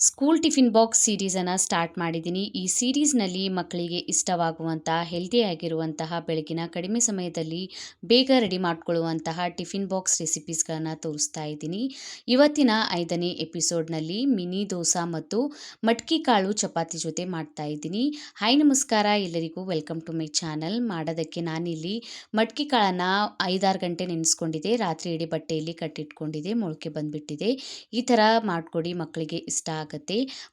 School tiffin box ಸೀರೀಸನ್ನು start ಮಾಡಿದ್ದೀನಿ. ಈ ಸೀರೀಸ್ನಲ್ಲಿ ಮಕ್ಕಳಿಗೆ ಇಷ್ಟವಾಗುವಂಥ ಹೆಲ್ದಿಯಾಗಿರುವಂತಹ ಬೆಳಗಿನ ಕಡಿಮೆ ಸಮಯದಲ್ಲಿ ಬೇಗ ರೆಡಿ ಮಾಡ್ಕೊಳ್ಳುವಂತಹ ಟಿಫಿನ್ ಬಾಕ್ಸ್ ರೆಸಿಪೀಸ್ಗಳನ್ನು ತೋರಿಸ್ತಾ ಇದ್ದೀನಿ. ಇವತ್ತಿನ 5ನೇ ಎಪಿಸೋಡ್ನಲ್ಲಿ ಮಿನಿ ದೋಸಾ ಮತ್ತು ಮಟ್ಕಿ ಕಾಳು ಚಪಾತಿ ಜೊತೆ ಮಾಡ್ತಾ ಇದ್ದೀನಿ. ಹಾಯ್ ನಮಸ್ಕಾರ ಎಲ್ಲರಿಗೂ, ವೆಲ್ಕಮ್ ಟು ಮೈ ಚಾನಲ್. ಮಾಡೋದಕ್ಕೆ ನಾನಿಲ್ಲಿ ಮಟ್ಕಿ ಕಾಳನ್ನು 5-6 ಗಂಟೆ ನೆನೆಸ್ಕೊಂಡಿದ್ದೆ. ರಾತ್ರಿ ಇಡೀ ಬಟ್ಟೆಯಲ್ಲಿ ಕಟ್ಟಿಟ್ಕೊಂಡಿದ್ದೆ, ಮೊಳಕೆ ಬಂದುಬಿಟ್ಟಿದೆ. ಈ ಥರ ಮಾಡಿಕೊಡಿ, ಮಕ್ಕಳಿಗೆ ಇಷ್ಟ ಆಗುತ್ತೆ.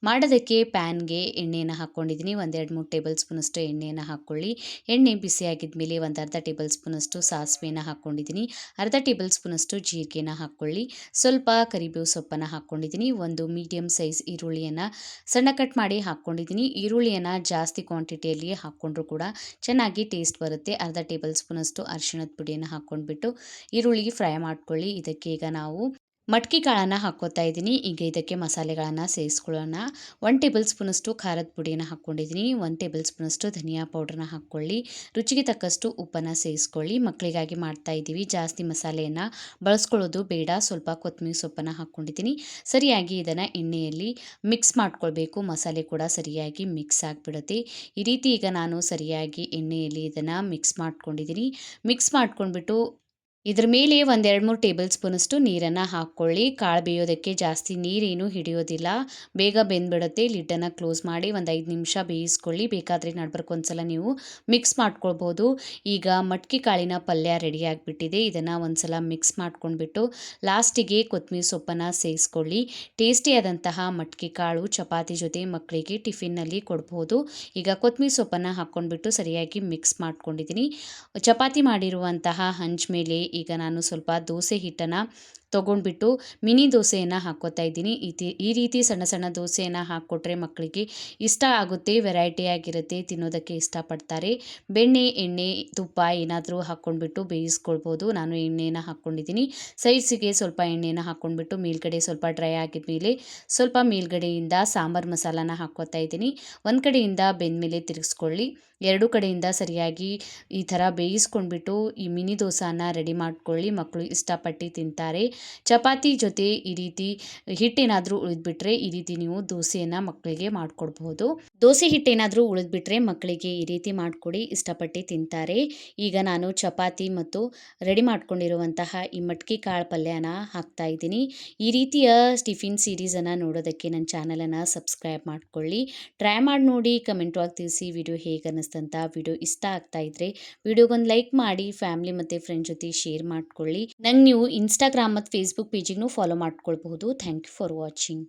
ಮಾಡೋದಕ್ಕೆ ಪ್ಯಾನ್ಗೆ ಎಣ್ಣೆಯನ್ನು ಹಾಕ್ಕೊಂಡಿದ್ದೀನಿ. 1-2-3 ಟೇಬಲ್ ಸ್ಪೂನಷ್ಟು ಎಣ್ಣೆಯನ್ನು ಹಾಕ್ಕೊಳ್ಳಿ. ಎಣ್ಣೆ ಬಿಸಿಯಾಗಿದ್ದ ಮೇಲೆ ಒಂದು ಅರ್ಧ ಟೇಬಲ್ ಸ್ಪೂನಷ್ಟು ಸಾಸಿವೆಯನ್ನು ಹಾಕ್ಕೊಂಡಿದ್ದೀನಿ. ಅರ್ಧ ಟೇಬಲ್ ಸ್ಪೂನಷ್ಟು ಜೀರಿಗೆನ ಹಾಕ್ಕೊಳ್ಳಿ. ಸ್ವಲ್ಪ ಕರಿಬೇವು ಸೊಪ್ಪನ್ನು ಹಾಕ್ಕೊಂಡಿದ್ದೀನಿ. ಒಂದು ಮೀಡಿಯಮ್ ಸೈಜ್ ಈರುಳ್ಳಿಯನ್ನು ಸಣ್ಣ ಕಟ್ ಮಾಡಿ ಹಾಕ್ಕೊಂಡಿದ್ದೀನಿ. ಈರುಳ್ಳಿಯನ್ನು ಜಾಸ್ತಿ ಕ್ವಾಂಟಿಟಿಯಲ್ಲಿ ಹಾಕ್ಕೊಂಡ್ರೂ ಕೂಡ ಚೆನ್ನಾಗಿ ಟೇಸ್ಟ್ ಬರುತ್ತೆ. ಅರ್ಧ ಟೇಬಲ್ ಸ್ಪೂನಷ್ಟು ಅರಿಶಿಣದ ಪುಡಿಯನ್ನು ಹಾಕ್ಕೊಂಡ್ಬಿಟ್ಟು ಈರುಳ್ಳಿ ಫ್ರೈ ಮಾಡ್ಕೊಳ್ಳಿ. ಇದಕ್ಕೆ ಈಗ ನಾವು ಮಟ್ಕಿ ಕಾಳನ್ನು ಹಾಕ್ಕೋತಾ ಇದ್ದೀನಿ. ಈಗ ಇದಕ್ಕೆ ಮಸಾಲೆಗಳನ್ನು ಸೇರಿಸ್ಕೊಳ್ಳೋಣ. 1 ಟೇಬಲ್ ಸ್ಪೂನಷ್ಟು ಖಾರದ ಪುಡಿಯನ್ನು ಹಾಕ್ಕೊಂಡಿದ್ದೀನಿ. 1 ಟೇಬಲ್ ಸ್ಪೂನಷ್ಟು ಧನಿಯಾ ಪೌಡ್ರನ್ನ ಹಾಕ್ಕೊಳ್ಳಿ. ರುಚಿಗೆ ತಕ್ಕಷ್ಟು ಉಪ್ಪನ್ನು ಸೇರಿಸ್ಕೊಳ್ಳಿ. ಮಕ್ಕಳಿಗಾಗಿ ಮಾಡ್ತಾ ಇದ್ದೀವಿ, ಜಾಸ್ತಿ ಮಸಾಲೆಯನ್ನು ಬಳಸ್ಕೊಳ್ಳೋದು ಬೇಡ. ಸ್ವಲ್ಪ ಕೊತ್ತಂಬರಿ ಸೊಪ್ಪನ್ನು ಹಾಕ್ಕೊಂಡಿದ್ದೀನಿ. ಸರಿಯಾಗಿ ಇದನ್ನು ಎಣ್ಣೆಯಲ್ಲಿ ಮಿಕ್ಸ್ ಮಾಡ್ಕೊಳ್ಬೇಕು. ಮಸಾಲೆ ಕೂಡ ಸರಿಯಾಗಿ ಮಿಕ್ಸ್ ಆಗಿಬಿಡುತ್ತೆ. ಈ ರೀತಿ ಈಗ ನಾನು ಸರಿಯಾಗಿ ಎಣ್ಣೆಯಲ್ಲಿ ಇದನ್ನು ಮಿಕ್ಸ್ ಮಾಡ್ಕೊಂಡಿದ್ದೀನಿ. ಮಿಕ್ಸ್ ಮಾಡ್ಕೊಂಡ್ಬಿಟ್ಟು ಇದ್ರ ಮೇಲೆ 1-2-3 ಟೇಬಲ್ ಸ್ಪೂನಷ್ಟು ನೀರನ್ನು ಹಾಕ್ಕೊಳ್ಳಿ. ಕಾಳು ಬೇಯೋದಕ್ಕೆ ಜಾಸ್ತಿ ನೀರೇನು ಹಿಡಿಯೋದಿಲ್ಲ, ಬೇಗ ಬೆಂದ್ಬಿಡುತ್ತೆ. ಲಿಡ್ಡನ್ನು ಕ್ಲೋಸ್ ಮಾಡಿ ಒಂದು 5 ನಿಮಿಷ ಬೇಯಿಸ್ಕೊಳ್ಳಿ. ಬೇಕಾದರೆ ನಡ್ಬರ್ಕ್ ಒಂದ್ಸಲ ನೀವು ಮಿಕ್ಸ್ ಮಾಡ್ಕೊಳ್ಬೋದು. ಈಗ ಮಟ್ಕಿ ಕಾಳಿನ ಪಲ್ಯ ರೆಡಿ ಆಗಿಬಿಟ್ಟಿದೆ. ಇದನ್ನು ಒಂದ್ಸಲ ಮಿಕ್ಸ್ ಮಾಡ್ಕೊಂಡ್ಬಿಟ್ಟು ಲಾಸ್ಟಿಗೆ ಕೊತ್ತಂಬರಿ ಸೊಪ್ಪನ್ನು ಸೇರಿಸ್ಕೊಳ್ಳಿ. ಟೇಸ್ಟಿಯಾದಂತಹ ಮಟ್ಕಿ ಕಾಳು ಚಪಾತಿ ಜೊತೆ ಮಕ್ಕಳಿಗೆ ಟಿಫಿನ್ನಲ್ಲಿ ಕೊಡ್ಬೋದು. ಈಗ ಕೊತ್ತಂಬರಿ ಸೊಪ್ಪನ್ನು ಹಾಕ್ಕೊಂಡ್ಬಿಟ್ಟು ಸರಿಯಾಗಿ ಮಿಕ್ಸ್ ಮಾಡ್ಕೊಂಡಿದ್ದೀನಿ. ಚಪಾತಿ ಮಾಡಿರುವಂತಹ ಹಂಚ್ ಮೇಲೆ ಈಗ ನಾನು ಸ್ವಲ್ಪ ದೋಸೆ ಹಿಟ್ಟನ್ನು ತೊಗೊಂಡ್ಬಿಟ್ಟು ಮಿನಿ ದೋಸೆಯನ್ನು ಹಾಕ್ಕೋತಾ ಇದ್ದೀನಿ. ಈ ರೀತಿ ಸಣ್ಣ ಸಣ್ಣ ದೋಸೆಯನ್ನು ಹಾಕ್ಕೊಟ್ರೆ ಮಕ್ಕಳಿಗೆ ಇಷ್ಟ ಆಗುತ್ತೆ, ವೆರೈಟಿಯಾಗಿರುತ್ತೆ, ತಿನ್ನೋದಕ್ಕೆ ಇಷ್ಟಪಡ್ತಾರೆ. ಬೆಣ್ಣೆ, ಎಣ್ಣೆ, ತುಪ್ಪ ಏನಾದರೂ ಹಾಕ್ಕೊಂಡ್ಬಿಟ್ಟು ಬೇಯಿಸ್ಕೊಳ್ಬೋದು. ನಾನು ಎಣ್ಣೆಯನ್ನು ಹಾಕ್ಕೊಂಡಿದ್ದೀನಿ. ಸೈಡ್ಸಿಗೆ ಸ್ವಲ್ಪ ಎಣ್ಣೆಯನ್ನು ಹಾಕ್ಕೊಂಡ್ಬಿಟ್ಟು ಮೇಲ್ಗಡೆ ಸ್ವಲ್ಪ ಡ್ರೈ ಆಗಿದ ಮೇಲೆ ಸ್ವಲ್ಪ ಮೇಲ್ಗಡೆಯಿಂದ ಸಾಂಬಾರು ಮಸಾಲಾನ ಹಾಕ್ಕೋತಾ ಇದ್ದೀನಿ. ಒಂದು ಕಡೆಯಿಂದ ಬೆಂದಮೇಲೆ ತಿರುಗಿಸ್ಕೊಳ್ಳಿ. ಎರಡು ಕಡೆಯಿಂದ ಸರಿಯಾಗಿ ಈ ಥರ ಬೇಯಿಸ್ಕೊಂಡ್ಬಿಟ್ಟು ಈ ಮಿನಿ ದೋಸಾನ ರೆಡಿ ಮಾಡ್ಕೊಳ್ಳಿ. ಮಕ್ಕಳು ಇಷ್ಟಪಟ್ಟು ತಿಂತಾರೆ. ಚಪಾತಿ ಜೊತೆ ಈ ರೀತಿ ಹಿಟ್ಟೇನಾದರೂ ಉಳಿದ್ಬಿಟ್ರೆ ಈ ರೀತಿ ನೀವು ದೋಸೆಯನ್ನು ಮಕ್ಕಳಿಗೆ ಮಾಡಿಕೊಡ್ಬಹುದು. ದೋಸೆ ಹಿಟ್ಟೇನಾದರೂ ಉಳಿದ್ಬಿಟ್ರೆ ಮಕ್ಕಳಿಗೆ ಈ ರೀತಿ ಮಾಡಿಕೊಡಿ, ಇಷ್ಟಪಟ್ಟು ತಿಂತಾರೆ. ಈಗ ನಾನು ಚಪಾತಿ ಮತ್ತು ರೆಡಿ ಮಾಡ್ಕೊಂಡಿರುವಂತಹ ಈ ಮಟ್ಕಿ ಕಾಳು ಪಲ್ಯನ ಹಾಕ್ತಾ ಇದ್ದೀನಿ. ಈ ರೀತಿಯ ಟಿಫಿನ್ ಸೀರೀಸನ್ನು ನೋಡೋದಕ್ಕೆ ನನ್ನ ಚಾನಲನ್ನು ಸಬ್ಸ್ಕ್ರೈಬ್ ಮಾಡ್ಕೊಳ್ಳಿ. ಟ್ರೈ ಮಾಡಿ ನೋಡಿ, ಕಮೆಂಟ್ ಒಳಗೆ ತಿಳಿಸಿ ವಿಡಿಯೋ ಹೇಗೆ ಅನ್ನಿಸ್ತಂತ. ವಿಡಿಯೋ ಇಷ್ಟ ಆಗ್ತಾ ಇದ್ರೆ ವಿಡಿಯೋಗೊಂದು ಲೈಕ್ ಮಾಡಿ, ಫ್ಯಾಮಿಲಿ ಮತ್ತು ಫ್ರೆಂಡ್ ಜೊತೆ ಶೇರ್ ಮಾಡ್ಕೊಳ್ಳಿ. ನಂಗೆ ನೀವು ಇನ್ಸ್ಟಾಗ್ರಾಮ್ ಮತ್ತು ಫೇಸ್ಬುಕ್ ಪೇಜಿಗೂ ಫಾಲೋ ಮಾಡ್ಕೊಳ್ಬಹುದು. Thank you for watching.